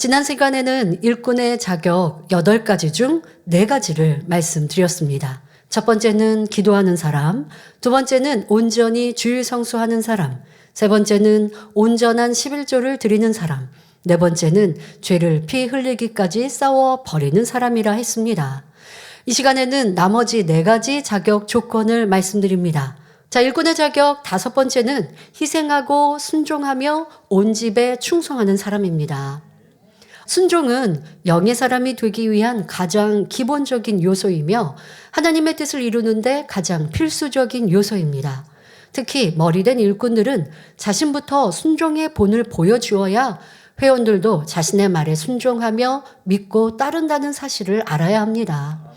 지난 시간에는 일꾼의 자격 8가지 중 4가지를 말씀드렸습니다. 첫 번째는 기도하는 사람, 두 번째는 온전히 주일 성수하는 사람, 세 번째는 온전한 11조를 드리는 사람, 네 번째는 죄를 피 흘리기까지 싸워 버리는 사람이라 했습니다. 이 시간에는 나머지 4가지 자격 조건을 말씀드립니다. 자, 일꾼의 자격 5번째는 희생하고 순종하며 온 집에 충성하는 사람입니다. 순종은 영의 사람이 되기 위한 가장 기본적인 요소이며 하나님의 뜻을 이루는데 가장 필수적인 요소입니다. 특히 머리된 일꾼들은 자신부터 순종의 본을 보여주어야 회원들도 자신의 말에 순종하며 믿고 따른다는 사실을 알아야 합니다.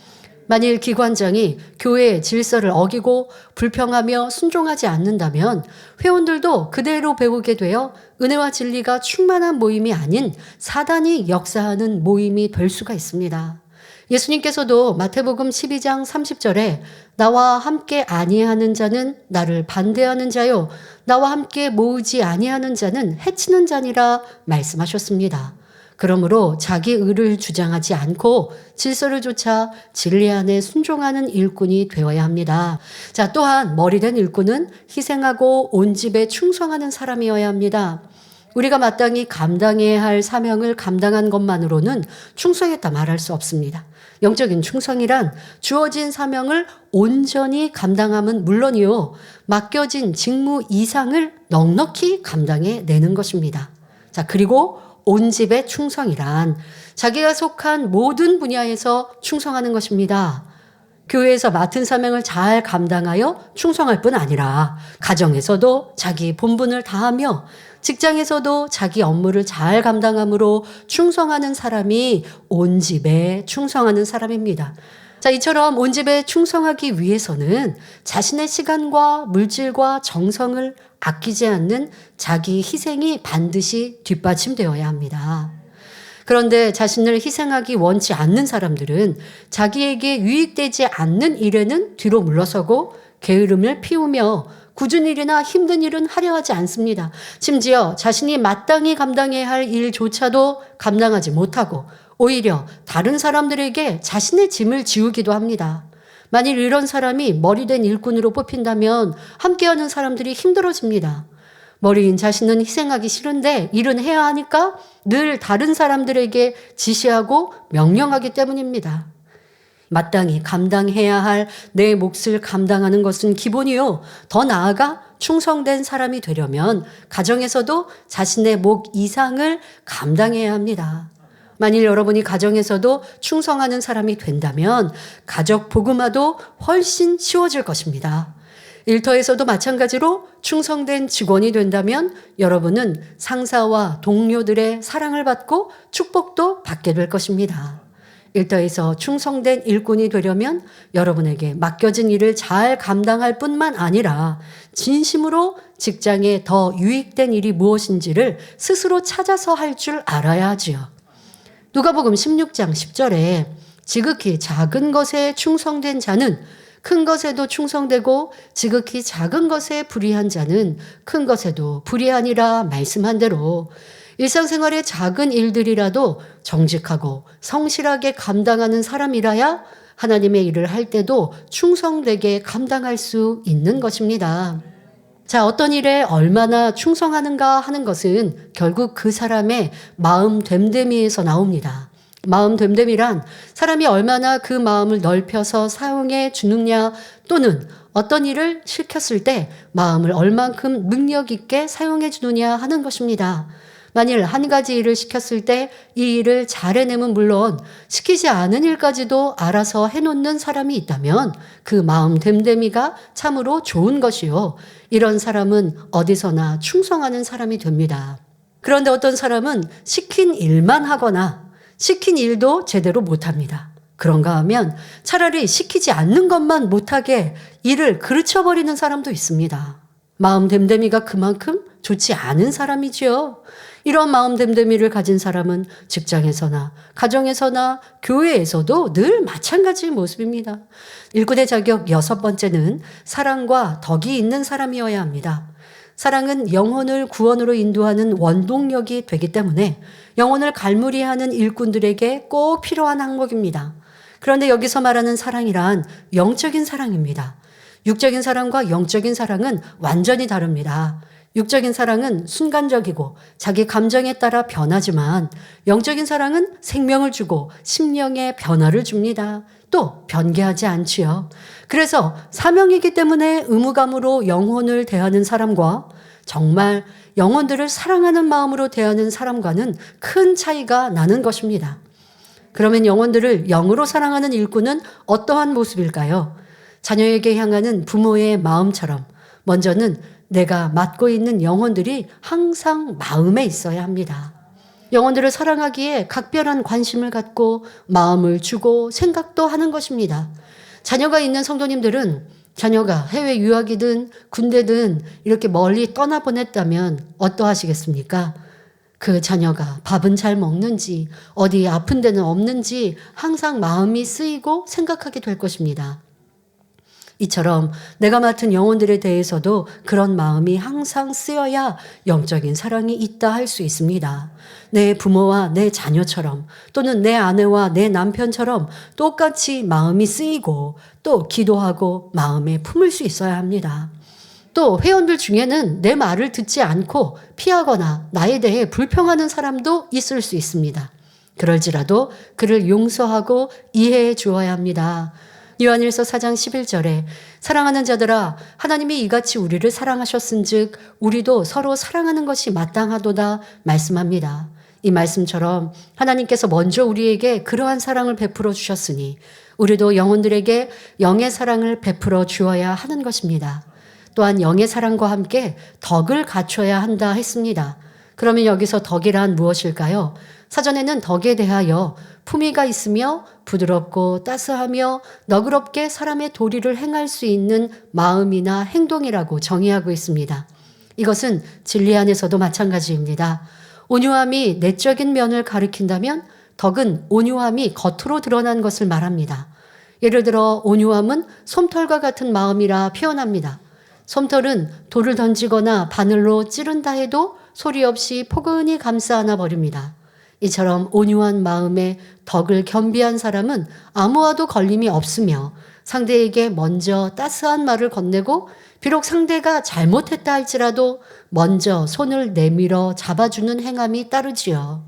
만일 기관장이 교회의 질서를 어기고 불평하며 순종하지 않는다면 회원들도 그대로 배우게 되어 은혜와 진리가 충만한 모임이 아닌 사단이 역사하는 모임이 될 수가 있습니다. 예수님께서도 마태복음 12장 30절에 나와 함께 아니하는 자는 나를 반대하는 자요 나와 함께 모으지 아니하는 자는 해치는 자니라 말씀하셨습니다. 그러므로 자기 의를 주장하지 않고 질서를 좇아 진리 안에 순종하는 일꾼이 되어야 합니다. 자, 또한 머리된 일꾼은 희생하고 온 집에 충성하는 사람이어야 합니다. 우리가 마땅히 감당해야 할 사명을 감당한 것만으로는 충성했다 말할 수 없습니다. 영적인 충성이란 주어진 사명을 온전히 감당함은 물론이요, 맡겨진 직무 이상을 넉넉히 감당해내는 것입니다. 자, 그리고 온 집의 충성이란 자기가 속한 모든 분야에서 충성하는 것입니다. 교회에서 맡은 사명을 잘 감당하여 충성할 뿐 아니라 가정에서도 자기 본분을 다하며 직장에서도 자기 업무를 잘 감당함으로 충성하는 사람이 온 집에 충성하는 사람입니다. 자, 이처럼 온 집에 충성하기 위해서는 자신의 시간과 물질과 정성을 아끼지 않는 자기 희생이 반드시 뒷받침되어야 합니다. 그런데 자신을 희생하기 원치 않는 사람들은 자기에게 유익되지 않는 일에는 뒤로 물러서고 게으름을 피우며 굳은 일이나 힘든 일은 하려 하지 않습니다. 심지어 자신이 마땅히 감당해야 할 일조차도 감당하지 못하고 오히려 다른 사람들에게 자신의 짐을 지우기도 합니다. 만일 이런 사람이 머리된 일꾼으로 뽑힌다면 함께하는 사람들이 힘들어집니다. 머리인 자신은 희생하기 싫은데 일은 해야 하니까 늘 다른 사람들에게 지시하고 명령하기 때문입니다. 마땅히 감당해야 할 내 몫을 감당하는 것은 기본이요. 더 나아가 충성된 사람이 되려면 가정에서도 자신의 몫 이상을 감당해야 합니다. 만일 여러분이 가정에서도 충성하는 사람이 된다면 가족 복음화도 훨씬 쉬워질 것입니다. 일터에서도 마찬가지로 충성된 직원이 된다면 여러분은 상사와 동료들의 사랑을 받고 축복도 받게 될 것입니다. 일터에서 충성된 일꾼이 되려면 여러분에게 맡겨진 일을 잘 감당할 뿐만 아니라 진심으로 직장에 더 유익된 일이 무엇인지를 스스로 찾아서 할 줄 알아야 하지요. 누가복음 16장 10절에 지극히 작은 것에 충성된 자는 큰 것에도 충성되고 지극히 작은 것에 불의한 자는 큰 것에도 불의하니라 말씀한 대로 일상생활의 작은 일들이라도 정직하고 성실하게 감당하는 사람이라야 하나님의 일을 할 때도 충성되게 감당할 수 있는 것입니다. 자, 어떤 일에 얼마나 충성하는가 하는 것은 결국 그 사람의 마음 됨됨이에서 나옵니다. 마음 됨됨이란 사람이 얼마나 그 마음을 넓혀서 사용해 주느냐 또는 어떤 일을 시켰을 때 마음을 얼만큼 능력 있게 사용해 주느냐 하는 것입니다. 만일 한 가지 일을 시켰을 때 이 일을 잘 해내면 물론 시키지 않은 일까지도 알아서 해놓는 사람이 있다면 그 마음 됨됨이가 참으로 좋은 것이요. 이런 사람은 어디서나 충성하는 사람이 됩니다. 그런데 어떤 사람은 시킨 일만 하거나 시킨 일도 제대로 못합니다. 그런가 하면 차라리 시키지 않는 것만 못하게 일을 그르쳐버리는 사람도 있습니다. 마음 됨됨이가 그만큼 좋지 않은 사람이지요. 이런 마음 됨됨이를 가진 사람은 직장에서나 가정에서나 교회에서도 늘 마찬가지 모습입니다. 일꾼의 자격 6번째는 사랑과 덕이 있는 사람이어야 합니다. 사랑은 영혼을 구원으로 인도하는 원동력이 되기 때문에 영혼을 갈무리하는 일꾼들에게 꼭 필요한 항목입니다. 그런데 여기서 말하는 사랑이란 영적인 사랑입니다. 육적인 사랑과 영적인 사랑은 완전히 다릅니다. 육적인 사랑은 순간적이고 자기 감정에 따라 변하지만 영적인 사랑은 생명을 주고 심령에 변화를 줍니다. 또 변개하지 않지요. 그래서 사명이기 때문에 의무감으로 영혼을 대하는 사람과 정말 영혼들을 사랑하는 마음으로 대하는 사람과는 큰 차이가 나는 것입니다. 그러면 영혼들을 영으로 사랑하는 일꾼은 어떠한 모습일까요? 자녀에게 향하는 부모의 마음처럼 먼저는 내가 맡고 있는 영혼들이 항상 마음에 있어야 합니다. 영혼들을 사랑하기에 각별한 관심을 갖고 마음을 주고 생각도 하는 것입니다. 자녀가 있는 성도님들은 자녀가 해외 유학이든 군대든 이렇게 멀리 떠나보냈다면 어떠하시겠습니까? 그 자녀가 밥은 잘 먹는지 어디 아픈 데는 없는지 항상 마음이 쓰이고 생각하게 될 것입니다. 이처럼 내가 맡은 영혼들에 대해서도 그런 마음이 항상 쓰여야 영적인 사랑이 있다 할 수 있습니다. 내 부모와 내 자녀처럼 또는 내 아내와 내 남편처럼 똑같이 마음이 쓰이고 또 기도하고 마음에 품을 수 있어야 합니다. 또 회원들 중에는 내 말을 듣지 않고 피하거나 나에 대해 불평하는 사람도 있을 수 있습니다. 그럴지라도 그를 용서하고 이해해 주어야 합니다. 요한일서 4장 11절에 사랑하는 자들아 하나님이 이같이 우리를 사랑하셨은즉 우리도 서로 사랑하는 것이 마땅하도다 말씀합니다. 이 말씀처럼 하나님께서 먼저 우리에게 그러한 사랑을 베풀어 주셨으니 우리도 영혼들에게 영의 사랑을 베풀어 주어야 하는 것입니다. 또한 영의 사랑과 함께 덕을 갖춰야 한다 했습니다. 그러면 여기서 덕이란 무엇일까요? 사전에는 덕에 대하여 품위가 있으며 부드럽고 따스하며 너그럽게 사람의 도리를 행할 수 있는 마음이나 행동이라고 정의하고 있습니다. 이것은 진리 안에서도 마찬가지입니다. 온유함이 내적인 면을 가리킨다면 덕은 온유함이 겉으로 드러난 것을 말합니다. 예를 들어 온유함은 솜털과 같은 마음이라 표현합니다. 솜털은 돌을 던지거나 바늘로 찌른다 해도 소리 없이 포근히 감싸 안아 버립니다. 이처럼 온유한 마음에 덕을 겸비한 사람은 아무와도 걸림이 없으며 상대에게 먼저 따스한 말을 건네고 비록 상대가 잘못했다 할지라도 먼저 손을 내밀어 잡아주는 행함이 따르지요.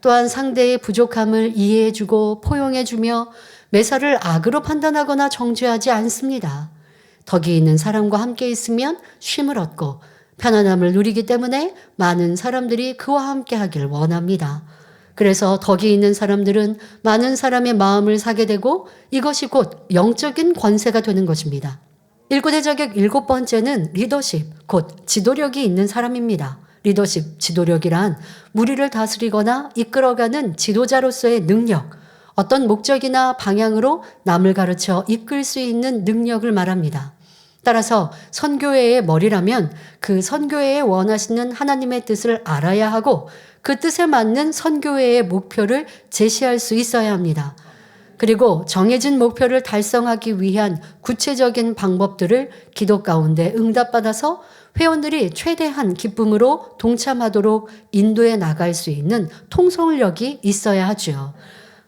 또한 상대의 부족함을 이해해주고 포용해주며 매사를 악으로 판단하거나 정죄하지 않습니다. 덕이 있는 사람과 함께 있으면 쉼을 얻고 편안함을 누리기 때문에 많은 사람들이 그와 함께 하길 원합니다. 그래서 덕이 있는 사람들은 많은 사람의 마음을 사게 되고 이것이 곧 영적인 권세가 되는 것입니다. 일꾼의 자격 7번째는 리더십, 곧 지도력이 있는 사람입니다. 리더십, 지도력이란 무리를 다스리거나 이끌어가는 지도자로서의 능력, 어떤 목적이나 방향으로 남을 가르쳐 이끌 수 있는 능력을 말합니다. 따라서 선교회의 머리라면 그 선교회에 원하시는 하나님의 뜻을 알아야 하고 그 뜻에 맞는 선교회의 목표를 제시할 수 있어야 합니다. 그리고 정해진 목표를 달성하기 위한 구체적인 방법들을 기도 가운데 응답받아서 회원들이 최대한 기쁨으로 동참하도록 인도해 나갈 수 있는 통솔력이 있어야 하죠.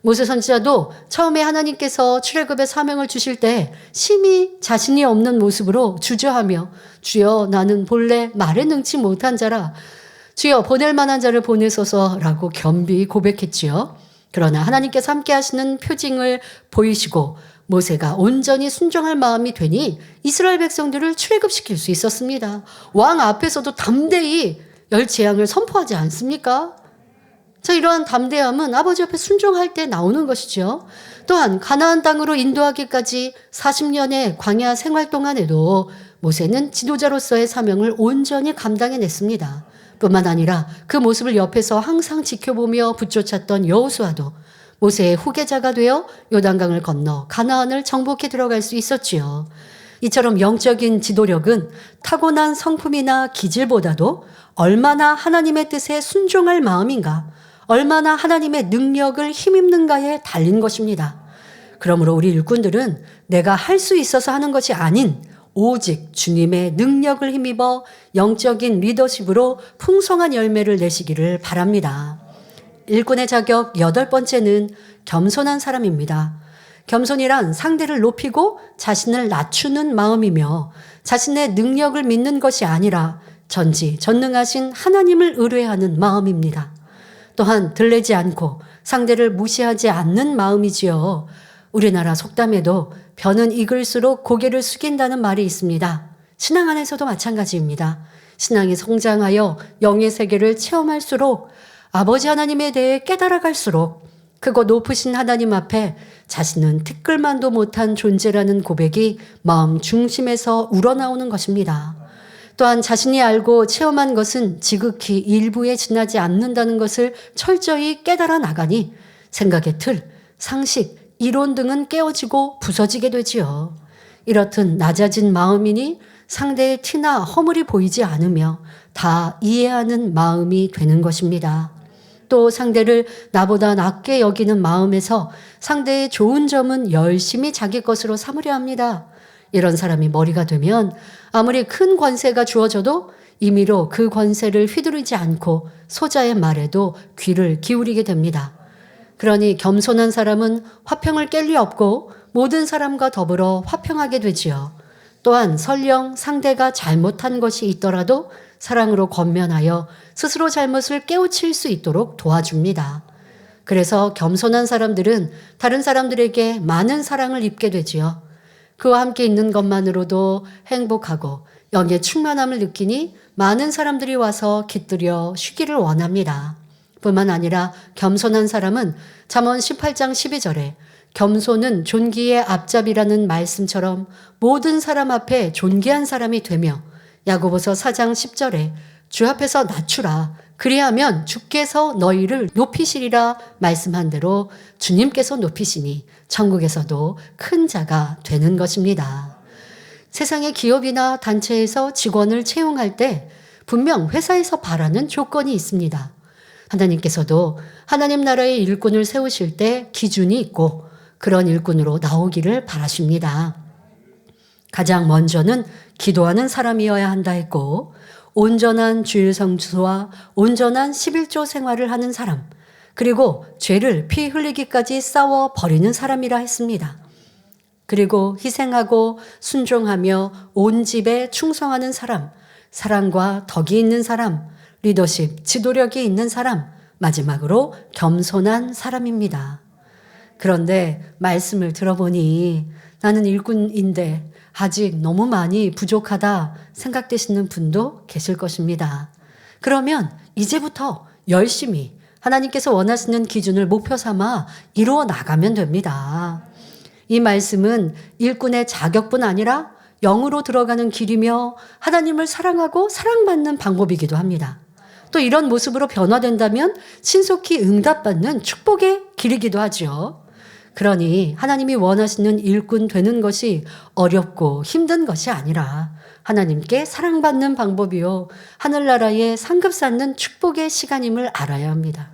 모세 선지자도 처음에 하나님께서 출애굽의 사명을 주실 때 심히 자신이 없는 모습으로 주저하며 주여 나는 본래 말에 능치 못한 자라 주여 보낼 만한 자를 보내소서라고 겸비 고백했지요. 그러나 하나님께서 함께 하시는 표징을 보이시고 모세가 온전히 순종할 마음이 되니 이스라엘 백성들을 출애굽시킬 수 있었습니다. 왕 앞에서도 담대히 열 재앙을 선포하지 않습니까? 자, 이러한 담대함은 아버지 앞에 순종할 때 나오는 것이죠. 또한 가나안 땅으로 인도하기까지 40년의 광야 생활 동안에도 모세는 지도자로서의 사명을 온전히 감당해냈습니다. 뿐만 아니라 그 모습을 옆에서 항상 지켜보며 붙쫓았던 여호수아도 모세의 후계자가 되어 요단강을 건너 가나안을 정복해 들어갈 수 있었지요. 이처럼 영적인 지도력은 타고난 성품이나 기질보다도 얼마나 하나님의 뜻에 순종할 마음인가, 얼마나 하나님의 능력을 힘입는가에 달린 것입니다. 그러므로 우리 일꾼들은 내가 할 수 있어서 하는 것이 아닌 오직 주님의 능력을 힘입어 영적인 리더십으로 풍성한 열매를 내시기를 바랍니다. 일꾼의 자격 8번째는 겸손한 사람입니다. 겸손이란 상대를 높이고 자신을 낮추는 마음이며 자신의 능력을 믿는 것이 아니라 전지전능하신 하나님을 의뢰하는 마음입니다. 또한 들레지 않고 상대를 무시하지 않는 마음이지요. 우리나라 속담에도 벼는 익을수록 고개를 숙인다는 말이 있습니다. 신앙 안에서도 마찬가지입니다. 신앙이 성장하여 영의 세계를 체험할수록 아버지 하나님에 대해 깨달아갈수록 크고 높으신 하나님 앞에 자신은 티끌만도 못한 존재라는 고백이 마음 중심에서 우러나오는 것입니다. 또한 자신이 알고 체험한 것은 지극히 일부에 지나지 않는다는 것을 철저히 깨달아 나가니 생각의 틀, 상식, 이론 등은 깨어지고 부서지게 되지요. 이렇듯 낮아진 마음이니 상대의 티나 허물이 보이지 않으며 다 이해하는 마음이 되는 것입니다. 또 상대를 나보다 낮게 여기는 마음에서 상대의 좋은 점은 열심히 자기 것으로 삼으려 합니다. 이런 사람이 머리가 되면 아무리 큰 권세가 주어져도 임의로 그 권세를 휘두르지 않고 소자의 말에도 귀를 기울이게 됩니다. 그러니 겸손한 사람은 화평을 깰 리 없고 모든 사람과 더불어 화평하게 되지요. 또한 설령 상대가 잘못한 것이 있더라도 사랑으로 권면하여 스스로 잘못을 깨우칠 수 있도록 도와줍니다. 그래서 겸손한 사람들은 다른 사람들에게 많은 사랑을 입게 되지요. 그와 함께 있는 것만으로도 행복하고 영의 충만함을 느끼니 많은 사람들이 와서 깃들여 쉬기를 원합니다. 뿐만 아니라 겸손한 사람은 잠언 18장 12절에 겸손은 존귀의 앞잡이라는 말씀처럼 모든 사람 앞에 존귀한 사람이 되며 야고보서 4장 10절에 주 앞에서 낮추라 그리하면 주께서 너희를 높이시리라 말씀한 대로 주님께서 높이시니 천국에서도 큰 자가 되는 것입니다. 세상의 기업이나 단체에서 직원을 채용할 때 분명 회사에서 바라는 조건이 있습니다. 하나님께서도 하나님 나라의 일꾼을 세우실 때 기준이 있고 그런 일꾼으로 나오기를 바라십니다. 가장 먼저는 기도하는 사람이어야 한다 했고 온전한 주일 성수와 온전한 11조 생활을 하는 사람 그리고 죄를 피 흘리기까지 싸워 버리는 사람이라 했습니다. 그리고 희생하고 순종하며 온 집에 충성하는 사람, 사랑과 덕이 있는 사람, 리더십, 지도력이 있는 사람, 마지막으로 겸손한 사람입니다. 그런데 말씀을 들어보니 나는 일꾼인데 아직 너무 많이 부족하다 생각되시는 분도 계실 것입니다. 그러면 이제부터 열심히 하나님께서 원하시는 기준을 목표 삼아 이루어 나가면 됩니다. 이 말씀은 일꾼의 자격뿐 아니라 영으로 들어가는 길이며 하나님을 사랑하고 사랑받는 방법이기도 합니다. 또 이런 모습으로 변화된다면 신속히 응답받는 축복의 길이기도 하죠. 그러니 하나님이 원하시는 일꾼 되는 것이 어렵고 힘든 것이 아니라 하나님께 사랑받는 방법이요 하늘나라에 상급 쌓는 축복의 시간임을 알아야 합니다.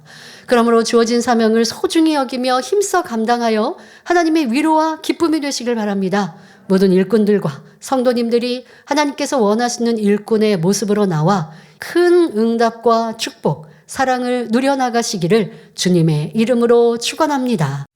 그러므로 주어진 사명을 소중히 여기며 힘써 감당하여 하나님의 위로와 기쁨이 되시길 바랍니다. 모든 일꾼들과 성도님들이 하나님께서 원하시는 일꾼의 모습으로 나와 큰 응답과 축복, 사랑을 누려나가시기를 주님의 이름으로 축원합니다.